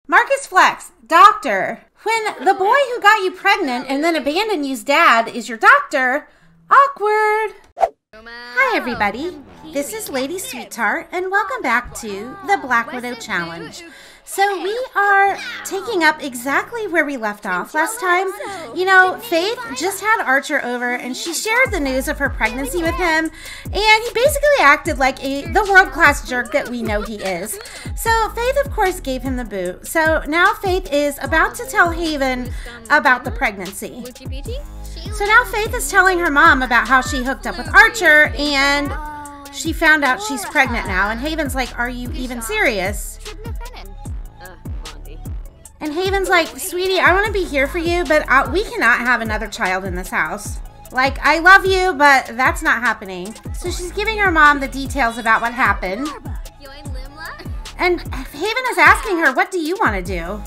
Marcus Flex, doctor. When the boy who got you pregnant and then abandoned you's dad is your doctor, awkward. Hi everybody, this is Lady Sweetheart and welcome back to the Black Widow Challenge. So we are taking up exactly where we left off last time. You know, Faith just had Archer over and she shared the news of her pregnancy with him, and he basically acted like the world-class jerk that we know he is. So Faith of course gave him the boot. So now Faith is about to tell Haven about the pregnancy. So now Faith is telling her mom about how she hooked up with Archer and she found out she's pregnant now, and Haven's like, are you even serious? And Haven's like, sweetie, I want to be here for you, but we cannot have another child in this house. Like, I love you, but that's not happening. So she's giving her mom the details about what happened. And Haven is asking her, what do you want to do?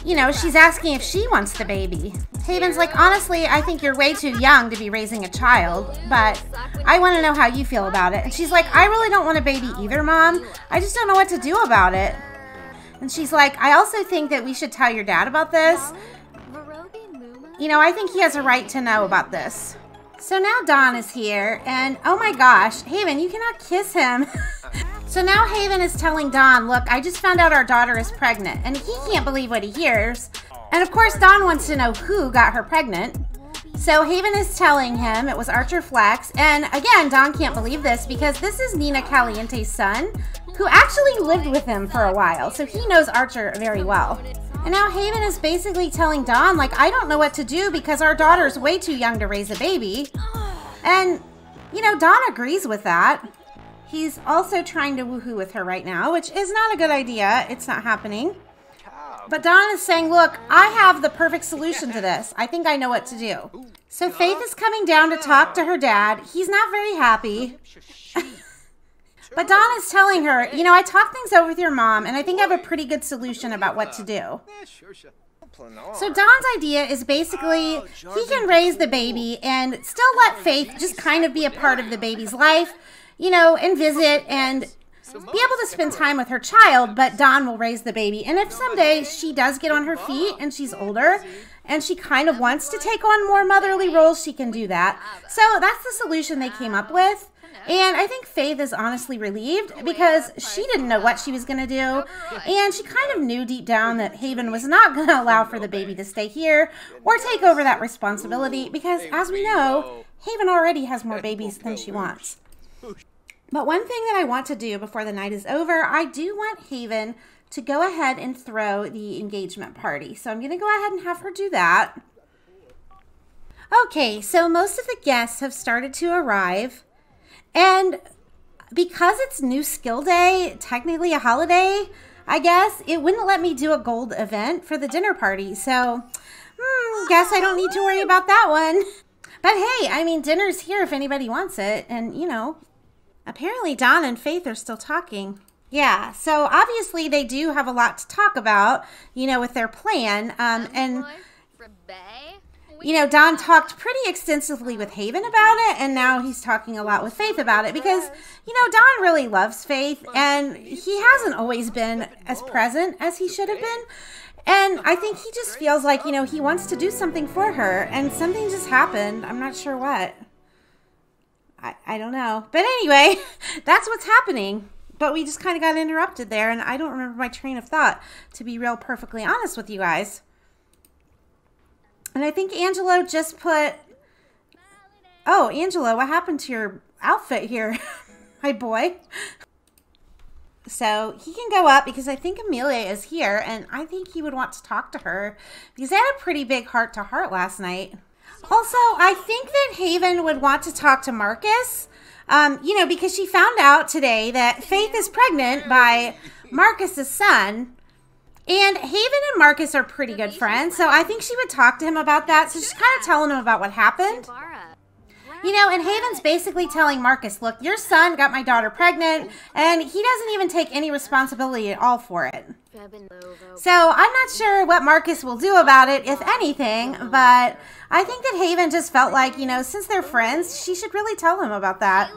You know, she's asking if she wants the baby. Haven's like, honestly, I think you're way too young to be raising a child, but I want to know how you feel about it. And she's like, I really don't want a baby either, Mom. I just don't know what to do about it. And she's like, I also think that we should tell your dad about this. You know, I think he has a right to know about this. So now Dawn is here, and oh my gosh, Haven, you cannot kiss him. So now Haven is telling Dawn, look, I just found out our daughter is pregnant, and he can't believe what he hears. And of course, Dawn wants to know who got her pregnant. So Haven is telling him it was Archer Flex, and again, Dawn can't believe this because this is Nina Caliente's son, who actually lived with him for a while, so he knows Archer very well. And now Haven is basically telling Dawn, like, I don't know what to do because our daughter's way too young to raise a baby. And, you know, Dawn agrees with that. He's also trying to woohoo with her right now, which is not a good idea. It's not happening. But Dawn is saying, look, I have the perfect solution to this. I think I know what to do. So Faith is coming down to talk to her dad. He's not very happy. But Dawn is telling her, you know, I talked things over with your mom, and I think I have a pretty good solution about what to do. So Dawn's idea is basically he can raise the baby and still let Faith just kind of be a part of the baby's life, you know, and visit and be able to spend time with her child, but Dawn will raise the baby. And if someday she does get on her feet and she's older and she kind of wants to take on more motherly roles, she can do that. So that's the solution they came up with. And I think Faith is honestly relieved because she didn't know what she was going to do. And she kind of knew deep down that Haven was not going to allow for the baby to stay here or take over that responsibility because, as we know, Haven already has more babies than she wants. But one thing that I want to do before the night is over, I do want Haven to go ahead and throw the engagement party. So I'm going to go ahead and have her do that. Okay, so most of the guests have started to arrive. And because it's new skill day, technically a holiday, I guess, it wouldn't let me do a gold event for the dinner party. So, guess I don't need to worry about that one. But hey, I mean, dinner's here if anybody wants it. And, you know, apparently Dawn and Faith are still talking. Yeah, so obviously they do have a lot to talk about, you know, with their plan. And you know, Dawn talked pretty extensively with Haven about it, and now he's talking a lot with Faith about it because, you know, Dawn really loves Faith, and he hasn't always been as present as he should have been. And I think he just feels like, you know, he wants to do something for her, and something just happened. I'm not sure what. I don't know. But anyway, that's what's happening. But we just kind of got interrupted there, and I don't remember my train of thought, to be real perfectly honest with you guys. And I think Angelo just put... Oh, Angelo, what happened to your outfit here, my boy? So he can go up because I think Amelia is here, and I think he would want to talk to her because they had a pretty big heart-to-heart last night. Also, I think that Haven would want to talk to Marcus, you know, because she found out today that Faith is pregnant by Marcus's son. And Haven and Marcus are pretty good friends, so I think she would talk to him about that. So she's kind of telling him about what happened. You know, and Haven's basically telling Marcus, look, your son got my daughter pregnant, and he doesn't even take any responsibility at all for it. So I'm not sure what Marcus will do about it, if anything, but I think that Haven just felt like, you know, since they're friends, she should really tell him about that.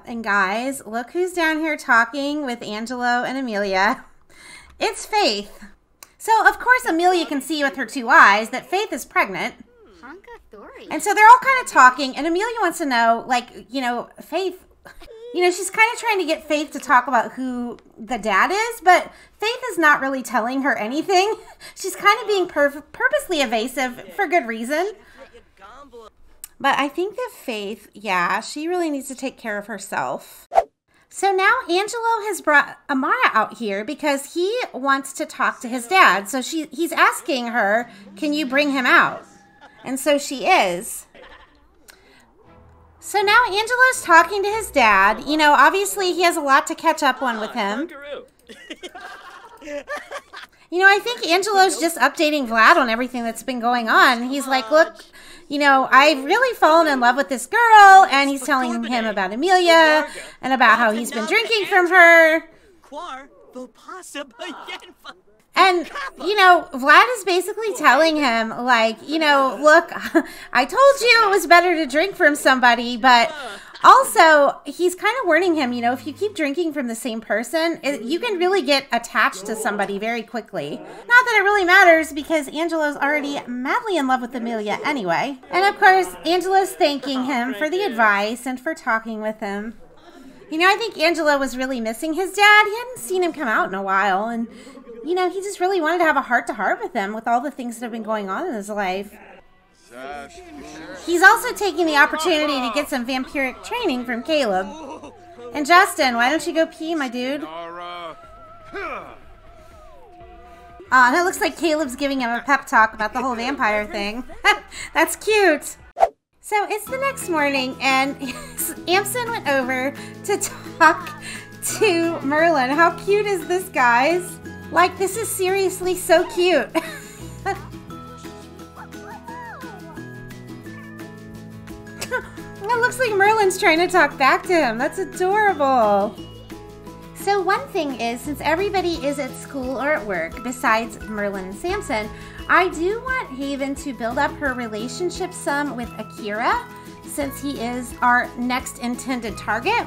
And guys, look who's down here talking with Angelo and Amelia. It's Faith. So, of course, Amelia can see with her 2 eyes that Faith is pregnant. And so they're all kind of talking, and Amelia wants to know, like, you know, Faith, you know, she's kind of trying to get Faith to talk about who the dad is, but Faith is not really telling her anything. She's kind of being purposely evasive for good reason. But I think that Faith, yeah, she really needs to take care of herself. So now Angelo has brought Amara out here because he wants to talk to his dad. So he's asking her, can you bring him out? And so she is. So now Angelo's talking to his dad. You know, obviously he has a lot to catch up on with him. You know, I think Angelo's just updating Vlad on everything that's been going on. He's like, look, you know, I've really fallen in love with this girl. And he's telling him about Amelia and about how he's been drinking from her. And, you know, Vlad is basically telling him, like, you know, look, I told you it was better to drink from somebody, but also he's kind of warning him, you know, if you keep drinking from the same person, you can really get attached to somebody very quickly. Not that it really matters because Angelo's already madly in love with Amelia anyway. And, of course, Angelo's thanking him for the advice and for talking with him. You know, I think Angelo was really missing his dad. He hadn't seen him come out in a while, and you know, he just really wanted to have a heart-to-heart with him with all the things that have been going on in his life. He's also taking the opportunity to get some vampiric training from Caleb. And Justin, why don't you go pee, my dude? And it looks like Caleb's giving him a pep talk about the whole vampire thing. That's cute. So it's the next morning, and Amson went over to talk to Merlin. How cute is this, guys? Like, this is seriously so cute. It looks like Merlin's trying to talk back to him. That's adorable. So one thing is, since everybody is at school or at work, besides Merlin and Samson, I do want Haven to build up her relationship some with Akira, since he is our next intended target.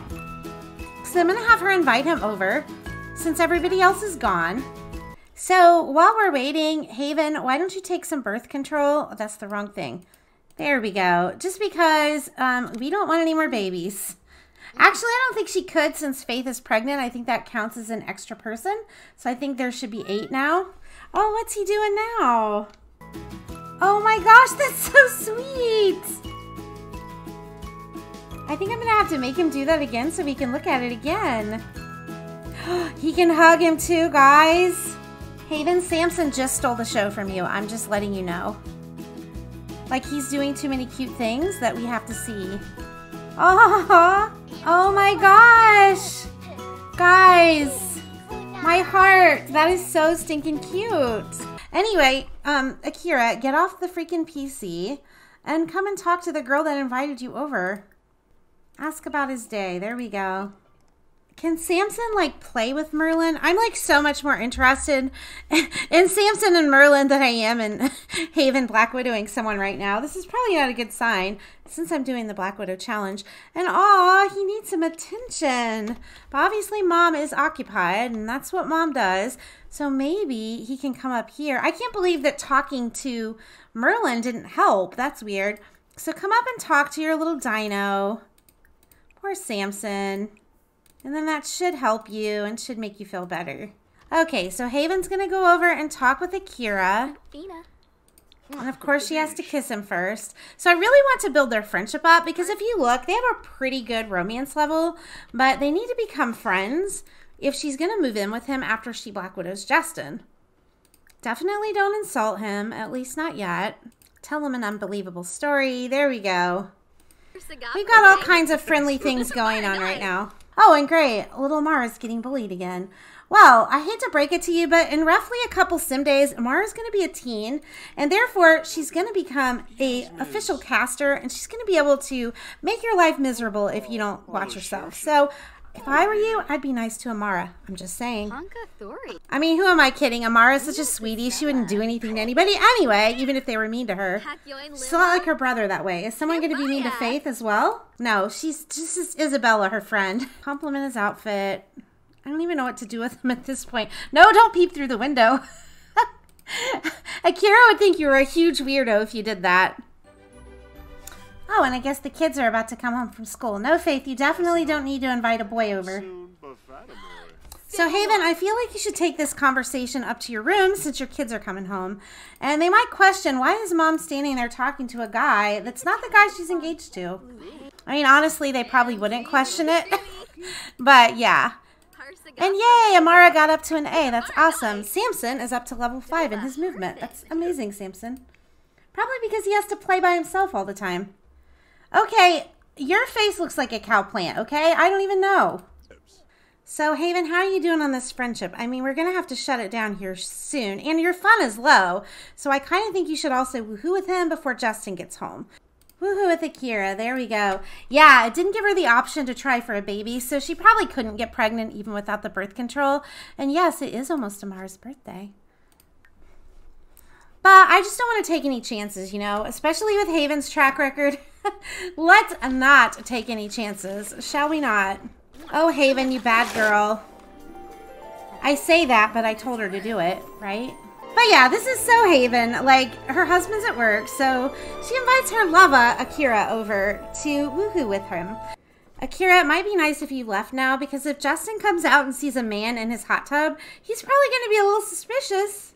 So I'm going to have her invite him over, since everybody else is gone. So while we're waiting, Haven, why don't you take some birth control? Oh, that's the wrong thing. There we go. Just because we don't want any more babies. Actually, I don't think she could since Faith is pregnant. I think that counts as an extra person. So I think there should be 8 now. Oh, what's he doing now? Oh my gosh, that's so sweet. I think I'm going to have to make him do that again so we can look at it again. He can hug him too, guys. Hayden Samson just stole the show from you. I'm just letting you know. Like, he's doing too many cute things that we have to see. Oh my gosh. Guys, my heart. That is so stinking cute. Anyway, Akira, get off the freaking PC and come and talk to the girl that invited you over. Ask about his day. There we go. Can Samson, like, play with Merlin? I'm, like, so much more interested in Samson and Merlin than I am in Haven Black Widowing someone right now. This is probably not a good sign since I'm doing the Black Widow challenge. And, aw, he needs some attention. But obviously, Mom is occupied, and that's what Mom does. So maybe he can come up here. I can't believe that talking to Merlin didn't help. That's weird. So come up and talk to your little dino. Poor Samson. And then that should help you and should make you feel better. Okay, so Haven's going to go over and talk with Akira. And of course, she has to kiss him first. So I really want to build their friendship up because if you look, they have a pretty good romance level, but they need to become friends if she's going to move in with him after she Black Widows Justin. Definitely don't insult him, at least not yet. Tell him an unbelievable story. There we go. We've got all kinds of friendly things going on right now. Oh, and great, little Mara's getting bullied again. Well, I hate to break it to you, but in roughly a couple sim days, Mara's going to be a teen, and therefore she's going to become an official caster, and she's going to be able to make your life miserable if you don't watch yourself. So, if I were you, I'd be nice to Amara. I'm just saying. I mean, who am I kidding? Amara's such a sweetie. She wouldn't do anything to anybody anyway, even if they were mean to her. She's not like her brother that way. Is someone going to be mean to Faith as well? No, she's just Isabella, her friend. Compliment his outfit. I don't even know what to do with him at this point. No, don't peep through the window. Akira would think you were a huge weirdo if you did that. Oh, and I guess the kids are about to come home from school. No, Faith, you definitely don't need to invite a boy over. So, Haven, I feel like you should take this conversation up to your room since your kids are coming home. And they might question, why is Mom standing there talking to a guy that's not the guy she's engaged to? I mean, honestly, they probably wouldn't question it. But, yeah. And yay, Amara got up to an A. That's awesome. Samson is up to level 5 in his movement. That's amazing, Samson. Probably because he has to play by himself all the time. Okay, your face looks like a cow plant, okay? I don't even know. So, Haven, how are you doing on this friendship? I mean, we're going to have to shut it down here soon. And your fun is low, so I kind of think you should also woohoo with him before Justin gets home. Woohoo with Akira. There we go. Yeah, it didn't give her the option to try for a baby, so she probably couldn't get pregnant even without the birth control. And yes, it is almost Amara's birthday. But I just don't want to take any chances, you know, especially with Haven's track record. Let's not take any chances, shall we not? Oh, Haven, you bad girl. I say that, but I told her to do it, right? But yeah, this is so Haven. Like, her husband's at work, so she invites her lover, Akira, over to woohoo with him. Akira, it might be nice if you left now, because if Justin comes out and sees a man in his hot tub, he's probably going to be a little suspicious.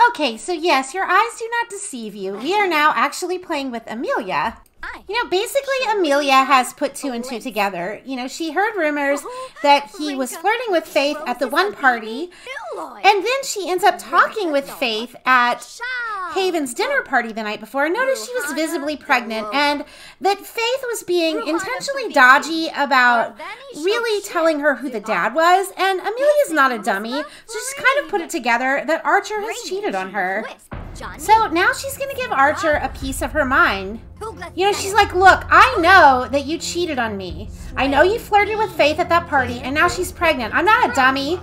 Okay, so yes, your eyes do not deceive you. We are now actually playing with Amelia. You know, basically Amelia has put 2 and 2 together. You know, she heard rumors that he was flirting with Faith at the one party, and then she ends up talking with Faith at Haven's dinner party the night before. Notice she was visibly pregnant, and that Faith was being intentionally dodgy about really telling her who the dad was, and Amelia's not a dummy, so she's kind of put it together that Archer has cheated on her. So now she's going to give Archer a piece of her mind. You know, she's like, look, I know that you cheated on me. I know you flirted with Faith at that party, and now she's pregnant. I'm not a dummy.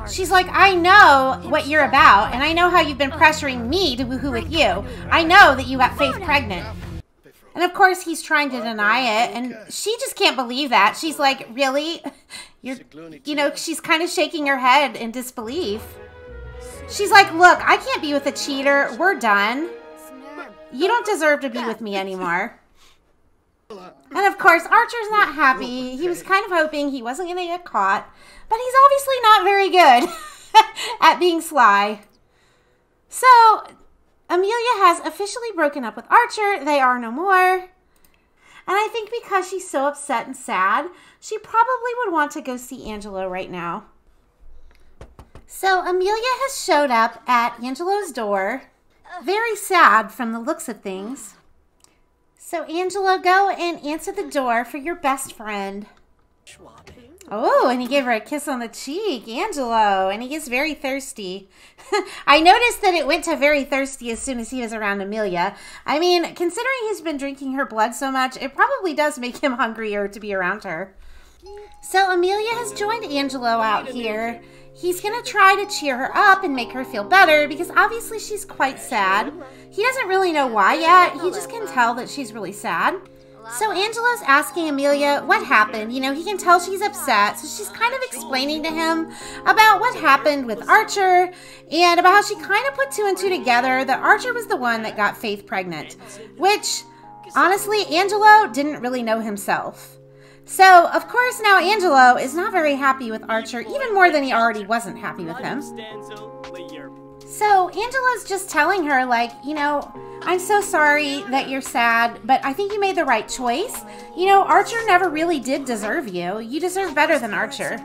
She's like, I know what you're about, and I know how you've been pressuring me to woohoo with you. I know that you got Faith pregnant. And of course, he's trying to deny it, and she just can't believe that. She's like, really? You know, she's kind of shaking her head in disbelief. She's like, look, I can't be with a cheater. We're done. You don't deserve to be with me anymore. And of course, Archer's not happy. He was kind of hoping he wasn't going to get caught. But he's obviously not very good at being sly. So, Amelia has officially broken up with Archer. They are no more. And I think because she's so upset and sad, she probably would want to go see Angelo right now. So Amelia has showed up at Angelo's door, very sad from the looks of things. So Angelo, go and answer the door for your best friend. Oh, and he gave her a kiss on the cheek, Angelo, and he gets very thirsty. I noticed that it went to very thirsty as soon as he was around Amelia. I mean, considering he's been drinking her blood so much, it probably does make him hungrier to be around her. So Amelia has joined Angelo out here. He's going to try to cheer her up and make her feel better because obviously she's quite sad. He doesn't really know why yet. He just can tell that she's really sad. So Angelo's asking Amelia what happened. You know, he can tell she's upset. So she's kind of explaining to him about what happened with Archer and about how she kind of put 2 and 2 together that Archer was the one that got Faith pregnant. Which, honestly, Angelo didn't really know himself. So, of course, now Angelo is not very happy with Archer, even more than he already wasn't happy with him. So, Angelo's just telling her, like, you know, I'm so sorry that you're sad, but I think you made the right choice. You know, Archer never really did deserve you. You deserve better than Archer.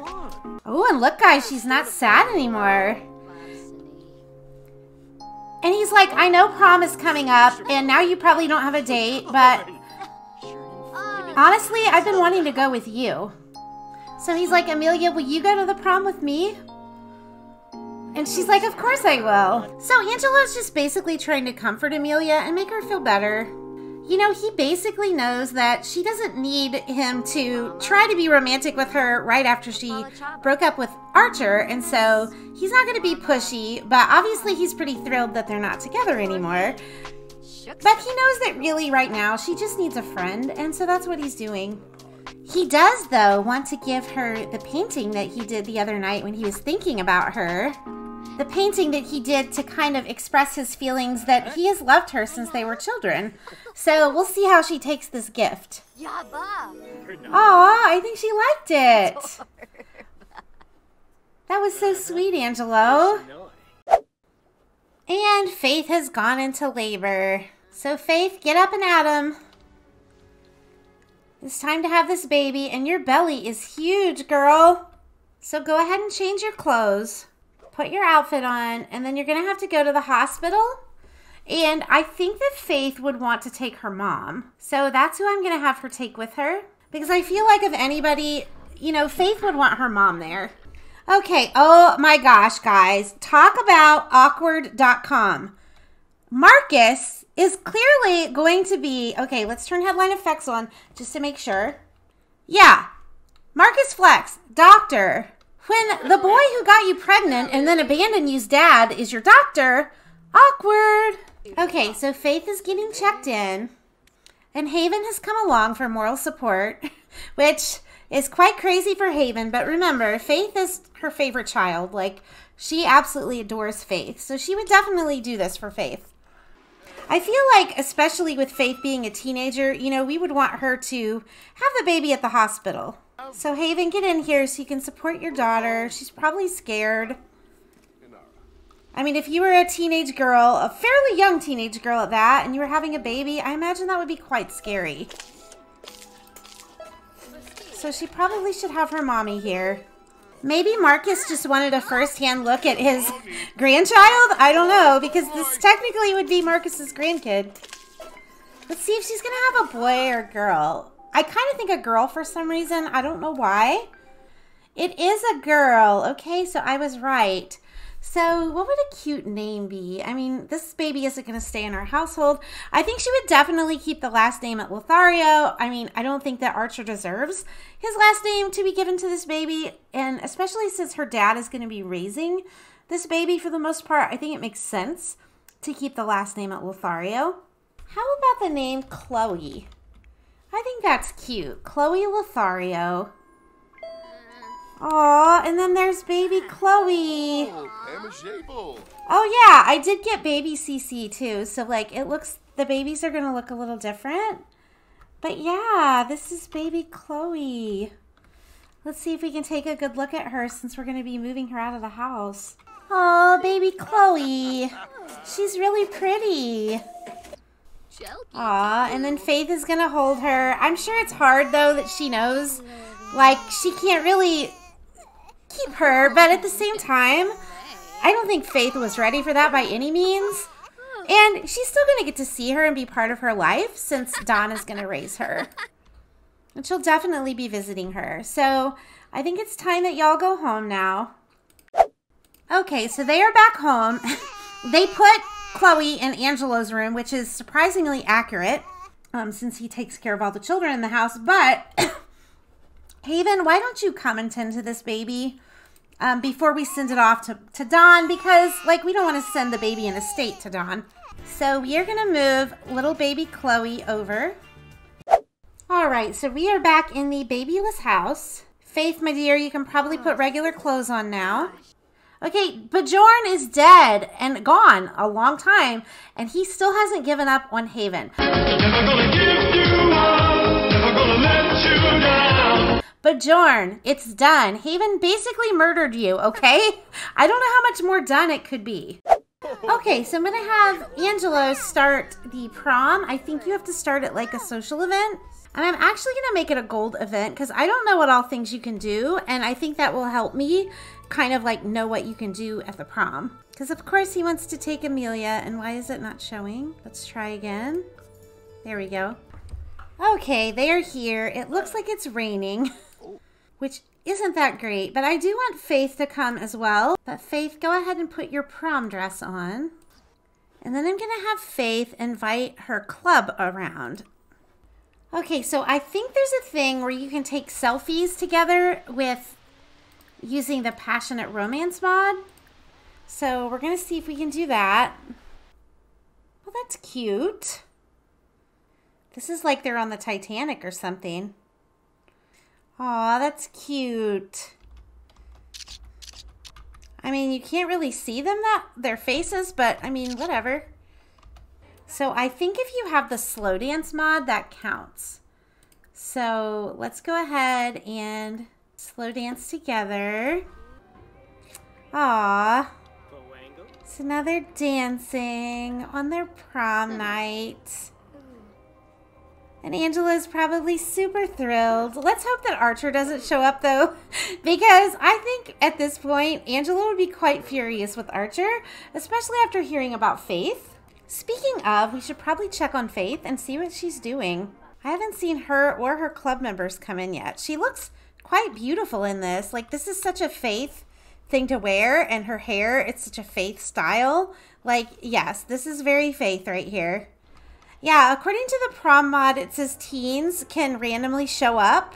Oh, and look, guys, she's not sad anymore. And he's like, I know prom is coming up, and now you probably don't have a date, but honestly, I've been wanting to go with you. So he's like, Amelia, will you go to the prom with me? And she's like, of course I will. So Angelo's just basically trying to comfort Amelia and make her feel better. You know, he basically knows that she doesn't need him to try to be romantic with her right after she broke up with Archer. And so he's not going to be pushy, but obviously he's pretty thrilled that they're not together anymore. But he knows that really right now she just needs a friend, and so that's what he's doing. He He does, though, want to give her the painting that he did the other night when he was thinking about her. The painting that he did to kind of express his feelings that he has loved her since they were children. So we'll see how she takes this gift. Aw, I think she liked it. That was so sweet, Angelo. And Faith has gone into labor. So Faith, get up and at 'em. It's time to have this baby, and your belly is huge, girl. So go ahead and change your clothes. Put your outfit on, and then you're going to have to go to the hospital. And I think that Faith would want to take her mom. So that's who I'm going to have her take with her. Because I feel like if anybody, you know, Faith would want her mom there. Okay, oh my gosh, guys. Talk about awkward.com. Marcus is clearly going to be, okay, let's turn headline effects on just to make sure. Yeah, Marcus Flex, doctor. When the boy who got you pregnant and then abandoned you's dad is your doctor, awkward. Okay, so Faith is getting checked in, and Haven has come along for moral support, which is quite crazy for Haven, but remember, Faith is her favorite child. Like, she absolutely adores Faith, so she would definitely do this for Faith. I feel like, especially with Faith being a teenager, you know, we would want her to have the baby at the hospital. So Haven, get in here so you can support your daughter. She's probably scared. I mean, if you were a teenage girl, a fairly young teenage girl at that, and you were having a baby, I imagine that would be quite scary. So she probably should have her mommy here. Maybe Marcus just wanted a first-hand look at his grandchild? I don't know, because this technically would be Marcus's grandkid. Let's see if she's going to have a boy or a girl. I kind of think a girl for some reason. I don't know why. It is a girl. Okay, so I was right. So what would a cute name be? I mean, this baby isn't going to stay in our household. I think she would definitely keep the last name at Lothario. I mean, I don't think that Archer deserves his last name to be given to this baby. And especially since her dad is going to be raising this baby for the most part, I think it makes sense to keep the last name at Lothario. How about the name Chloe? I think that's cute. Chloe Lothario. Aw, and then there's baby Chloe. Oh yeah, I did get baby CC too. So like it looks, the babies are gonna look a little different. But yeah, this is baby Chloe. Let's see if we can take a good look at her since we're gonna be moving her out of the house. Oh, baby Chloe. She's really pretty. Aw, and then Faith is gonna hold her. I'm sure it's hard though that she knows, like, she can't really keep her, but at the same time, I don't think Faith was ready for that by any means. And she's still gonna get to see her and be part of her life since Don is gonna raise her. And she'll definitely be visiting her. So I think it's time that y'all go home now. Okay, so they are back home. They put Chloe in Angelo's room, which is surprisingly accurate since he takes care of all the children in the house. But Haven, why don't you come and tend to this baby before we send it off to Don? Because, like, we don't want to send the baby in a state to Don. So we are going to move little baby Chloe over. All right, so we are back in the babyless house. Faith, my dear, you can probably put regular clothes on now. Okay, Bjorn is dead and gone a long time, and he still hasn't given up on Haven. Never gonna give you up, never gonna let you down. Bjorn, it's done. Haven basically murdered you, okay? I don't know how much more done it could be. Okay, so I'm going to have Angelo start the prom. I think you have to start it like a social event. And I'm actually going to make it a gold event because I don't know what all things you can do. And I think that will help me kind of like know what you can do at the prom. Because of course he wants to take Amelia. And why is it not showing? Let's try again. There we go. Okay, they are here. It looks like it's raining, which isn't that great. But I do want Faith to come as well. But Faith, go ahead and put your prom dress on. And then I'm going to have Faith invite her club around. Okay, so I think there's a thing where you can take selfies together with using the Passionate Romance mod. So we're going to see if we can do that. Well, that's cute. This is like they're on the Titanic or something. Aw, that's cute. I mean, you can't really see them, their faces, but I mean, whatever. So I think if you have the slow dance mod, that counts. So let's go ahead and slow dance together. Aw. So now they're dancing on their prom night. And Angelo's probably super thrilled. Let's hope that Archer doesn't show up, though, because I think at this point, Angelo would be quite furious with Archer, especially after hearing about Faith. Speaking of, we should probably check on Faith and see what she's doing. I haven't seen her or her club members come in yet. She looks quite beautiful in this. Like, this is such a Faith thing to wear, and her hair, it's such a Faith style. Like, yes, this is very Faith right here. Yeah, according to the prom mod, it says teens can randomly show up.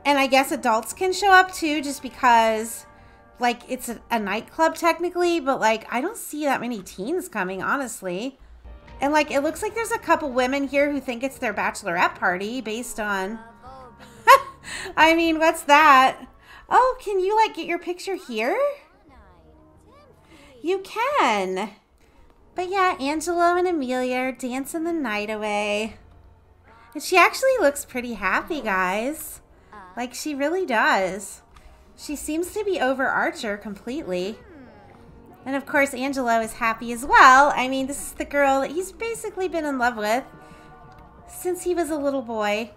And I guess adults can show up too, just because, like, it's a nightclub technically. But, like, I don't see that many teens coming, honestly. And, like, it looks like there's a couple women here who think it's their bachelorette party based on... I mean, what's that? Oh, can you, like, get your picture here? You can. But yeah, Angelo and Amelia are dancing the night away. And she actually looks pretty happy, guys. Like, she really does. She seems to be over Archer completely. And of course, Angelo is happy as well. I mean, this is the girl that he's basically been in love with since he was a little boy.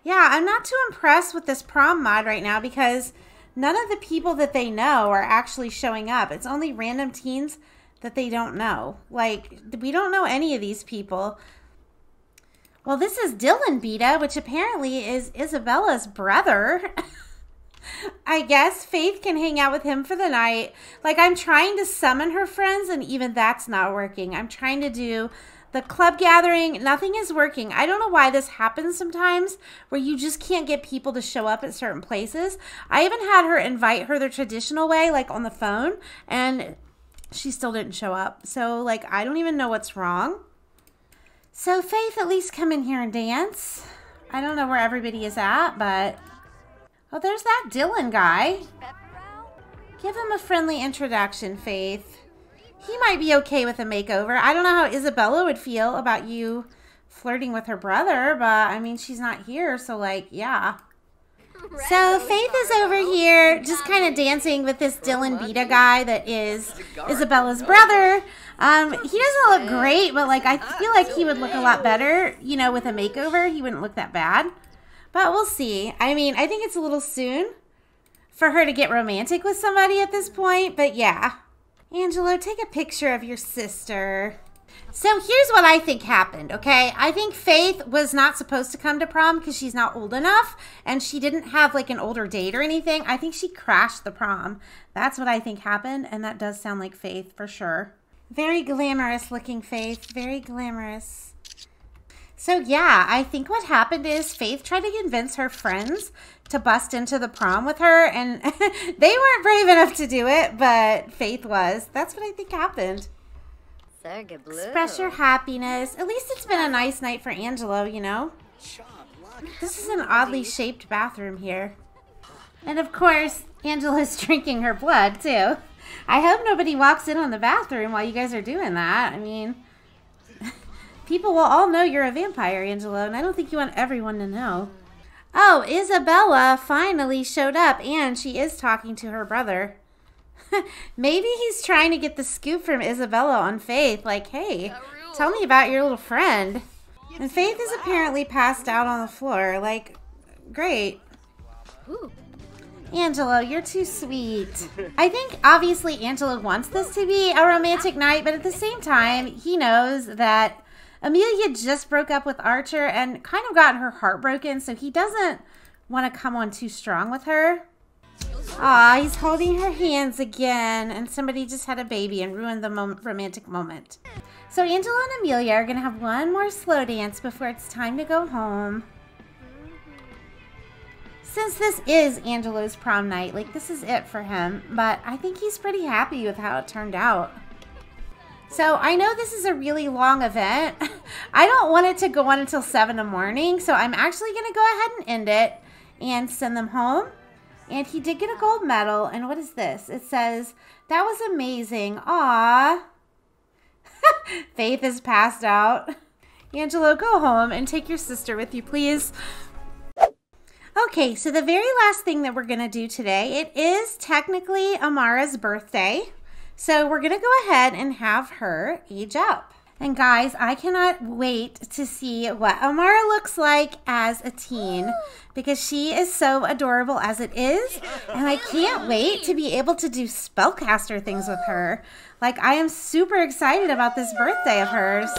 Yeah, I'm not too impressed with this prom mod right now because none of the people that they know are actually showing up. It's only random teens that they don't know. Like, we don't know any of these people. Well, this is Dylan Beta, which apparently is Isabella's brother. I guess Faith can hang out with him for the night. Like, I'm trying to summon her friends, and even that's not working. I'm trying to do the club gathering. Nothing is working. I don't know why this happens sometimes, where you just can't get people to show up at certain places. I even had her invite her the traditional way, like on the phone, and she still didn't show up. So, like, I don't even know what's wrong. So, Faith, at least come in here and dance. I don't know where everybody is at, but... Oh, there's that Dylan guy. Give him a friendly introduction, Faith. He might be okay with a makeover. I don't know how Isabella would feel about you flirting with her brother, but, I mean, she's not here, so, like, yeah. So, Faith is over here just kind of dancing with this Dylan Beta guy that is Isabella's brother. He doesn't look great, but, like, I feel like he would look a lot better, you know, with a makeover. He wouldn't look that bad. But we'll see. I mean, I think it's a little soon for her to get romantic with somebody at this point, but yeah. Angelo, take a picture of your sister. So here's what I think happened, okay? I think Faith was not supposed to come to prom because she's not old enough, and she didn't have, like, an older date or anything. I think she crashed the prom. That's what I think happened, and that does sound like Faith for sure. Very glamorous looking Faith. Very glamorous. So yeah, I think what happened is Faith tried to convince her friends to bust into the prom with her, and they weren't brave enough to do it, but Faith was. That's what I think happened. Express your happiness. At least it's been a nice night for Angelo, you know? This is an oddly shaped bathroom here. And of course, Angelo's drinking her blood, too. I hope nobody walks in on the bathroom while you guys are doing that. I mean... People will all know you're a vampire, Angelo, and I don't think you want everyone to know. Oh, Isabella finally showed up, and she is talking to her brother. Maybe he's trying to get the scoop from Isabella on Faith, like, hey, tell me about your little friend. And Faith is apparently passed out on the floor, like, great. Angelo, you're too sweet. I think, obviously, Angelo wants this to be a romantic night, but at the same time, he knows that Amelia just broke up with Archer and kind of got her heart broken, so he doesn't want to come on too strong with her. Aw, he's holding her hands again, and somebody just had a baby and ruined the romantic moment. So Angelo and Amelia are going to have one more slow dance before it's time to go home. Since this is Angelo's prom night, like, this is it for him, but I think he's pretty happy with how it turned out. So I know this is a really long event, I don't want it to go on until 7 in the morning, so I'm actually going to go ahead and end it and send them home. And he did get a gold medal. And what is this? It says, that was amazing. Aw. Faith is passed out. Angelo, go home and take your sister with you, please. Okay, so the very last thing that we're going to do today, it is technically Amara's birthday. So we're going to go ahead and have her age up. And guys, I cannot wait to see what Amara looks like as a teen because she is so adorable as it is. And I can't wait to be able to do spellcaster things with her. Like, I am super excited about this birthday of hers.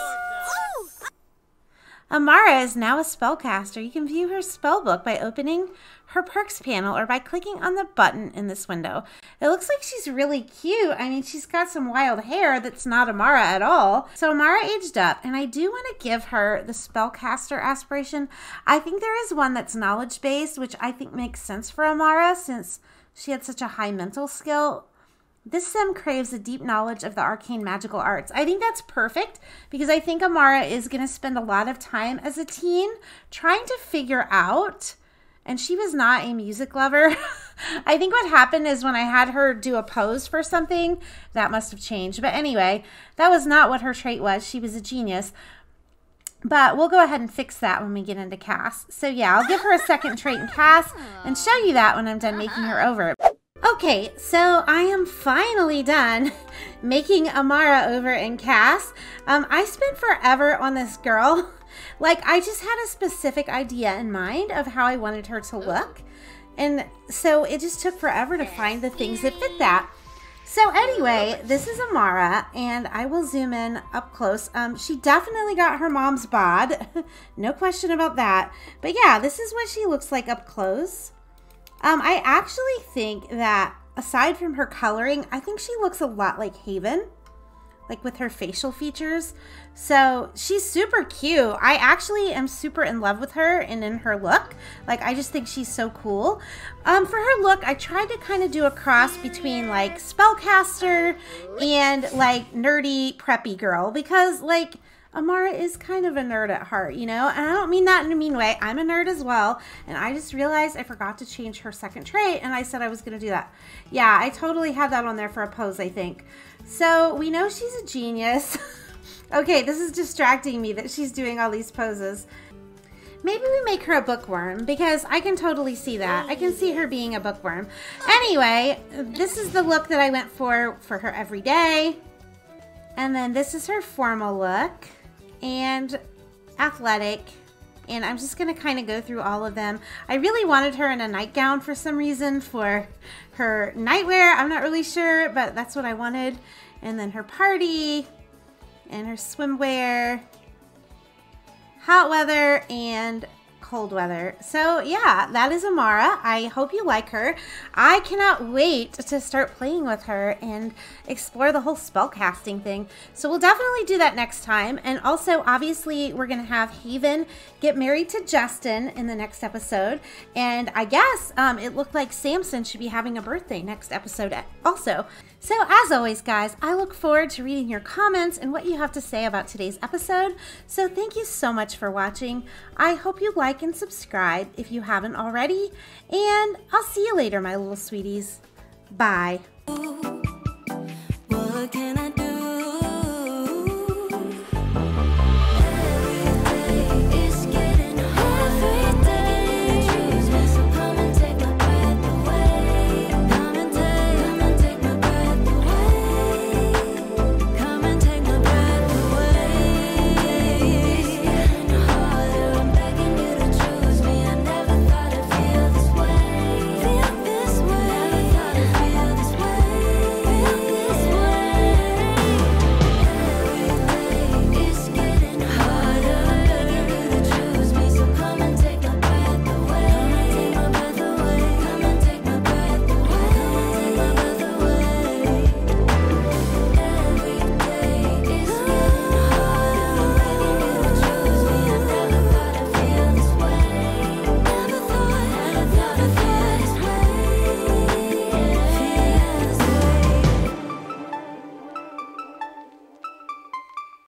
Amara is now a spellcaster. You can view her spell book by opening her perks panel or by clicking on the button in this window. It looks like she's really cute. I mean, she's got some wild hair that's not Amara at all. So Amara aged up, and I do want to give her the spellcaster aspiration. I think there is one that's knowledge-based, which I think makes sense for Amara since she had such a high mental skill. This sim craves a deep knowledge of the arcane magical arts. I think that's perfect because I think Amara is going to spend a lot of time as a teen trying to figure out, and she was not a music lover. I think what happened is when I had her do a pose for something, that must have changed. But anyway, that was not what her trait was. She was a genius. But we'll go ahead and fix that when we get into cast. So yeah, I'll give her a second trait in cast and show you that when I'm done making her over. Okay, so I am finally done making Amara over in cast. I spent forever on this girl. Like, I just had a specific idea in mind of how I wanted her to look. And so it just took forever to find the things that fit that. So anyway, this is Amara, and I will zoom in up close. She definitely got her mom's bod. No question about that. But yeah, this is what she looks like up close. I actually think that aside from her coloring, I think she looks a lot like Haven, like with her facial features. So she's super cute. I actually am super in love with her and in her look. Like, I just think she's so cool. For her look, I tried to kind of do a cross between like spellcaster and like nerdy preppy girl because like Amara is kind of a nerd at heart, you know? And I don't mean that in a mean way. I'm a nerd as well. And I just realized I forgot to change her second trait, and I said I was going to do that. Yeah, I totally had that on there for a pose, I think. So we know she's a genius. Okay, this is distracting me that she's doing all these poses. Maybe we make her a bookworm because I can totally see that. I can see her being a bookworm. Anyway, this is the look that I went for her every day. And then this is her formal look and athletic. And I'm just going to kind of go through all of them. I really wanted her in a nightgown for some reason for her nightwear. I'm not really sure, but that's what I wanted. And then her party and her swimwear, hot weather, and cold weather. So yeah, that is Amara. I hope you like her. I cannot wait to start playing with her and explore the whole spellcasting thing. So we'll definitely do that next time. And also, obviously, we're going to have Haven get married to Justin in the next episode. And I guess it looked like Samson should be having a birthday next episode also. So as always, guys, I look forward to reading your comments and what you have to say about today's episode. So thank you so much for watching. I hope you like and subscribe if you haven't already. And I'll see you later, my little sweeties. Bye. What can